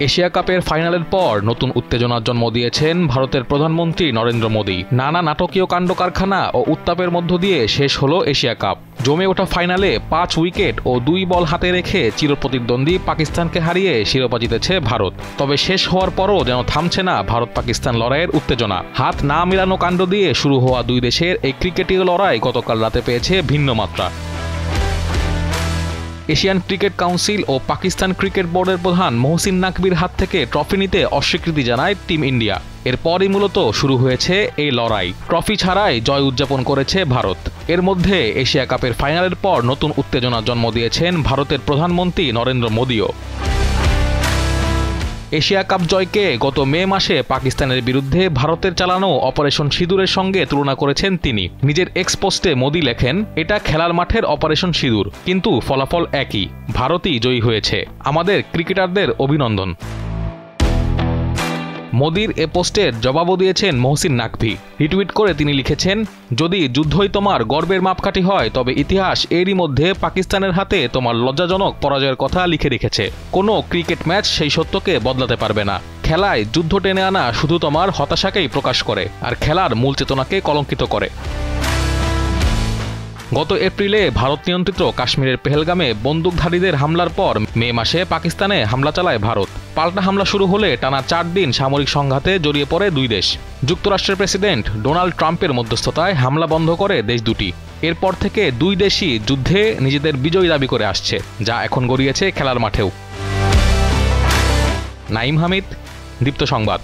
Asia কাপের ফাইনালের পর নতুন উত্তেজনার জন্ম দিয়েছেন ভারতের প্রধানমন্ত্রী নরেন্দ্র মোদী। নানা নাটকীয় কাণ্ড কারখানা ও উত্তাপের মধ্য দিয়ে শেষ হলো এশিয়া কাপ। জমে ওঠা ফাইনালে 5 উইকেট ও 2 বল হাতে রেখে চিরপ্রতিদ্বন্দ্বী পাকিস্তানকে হারিয়ে শিরোপা জিতেছে ভারত। তবে শেষ হওয়ার পরও যেন থামছে না ভারত পাকিস্তান লড়াইয়ের উত্তেজনা। হাত না মিলানো কাণ্ড দিয়ে শুরু হওয়া দুই দেশের এই ক্রিকেটীয় লড়াই গতকাল রাতে পেয়েছে ভিন্ন মাত্রা। এশিয়ান ক্রিকেট কাউন্সিল ও পাকিস্তান ক্রিকেট বোর্ডের প্রধান মহসিন নাকভির হাত থেকে ট্রফি নিতে অস্বীকৃতি জানায় টিম ইন্ডিয়া। এরপরই মূলত শুরু হয়েছে এই লড়াই। ট্রফি ছাড়াই জয় উদযাপন করেছে ভারত। এর মধ্যে এশিয়া কাপের ফাইনালের পর নতুন উত্তেজনার জন্ম দিয়েছেন ভারতের প্রধানমন্ত্রী নরেন্দ্র মোদীও। এশিয়া কাপ জয়কে গত মে মাসে পাকিস্তানের বিরুদ্ধে ভারতের চালানো অপারেশন সিঁদুরের সঙ্গে তুলনা করেছেন তিনি। নিজের এক্স পোস্টে মোদী লেখেন, এটা খেলার মাঠের অপারেশন সিঁদুর, কিন্তু ফলাফল একই, ভারতই জয়ী হয়েছে। আমাদের ক্রিকেটারদের অভিনন্দন। মোদীর এ পোস্টের জবাবও দিয়েছেন মহসিন নাকভি। রিটুইট করে তিনি লিখেছেন, যদি যুদ্ধই তোমার গর্বের মাপকাঠি হয় তবে ইতিহাস এরই মধ্যে পাকিস্তানের হাতে তোমার লজ্জাজনক পরাজয়ের কথা লিখে রেখেছে। কোনো ক্রিকেট ম্যাচ সেই সত্যকে বদলাতে পারবে না। খেলায় যুদ্ধ টেনে আনা শুধু তোমার হতাশাকেই প্রকাশ করে আর খেলার মূল চেতনাকে কলঙ্কিত করে। গত এপ্রিলে ভারত নিয়ন্ত্রিত কাশ্মীরের পেহেলগামে বন্দুকধারীদের হামলার পর মে মাসে পাকিস্তানে হামলা চালায় ভারত। পাল্টা হামলা শুরু হলে টানা 4 দিন সামরিক সংঘাতে জড়িয়ে পড়ে দুই দেশ। যুক্তরাষ্ট্রের প্রেসিডেন্ট ডোনাল্ড ট্রাম্পের মধ্যস্থতায় হামলা বন্ধ করে দেশ দুটি। এরপর থেকে দুই দেশই যুদ্ধে নিজেদের বিজয় দাবি করে আসছে, যা এখন গড়িয়েছে খেলার মাঠেও। নাঈম হামিদ, দীপ্ত সংবাদ।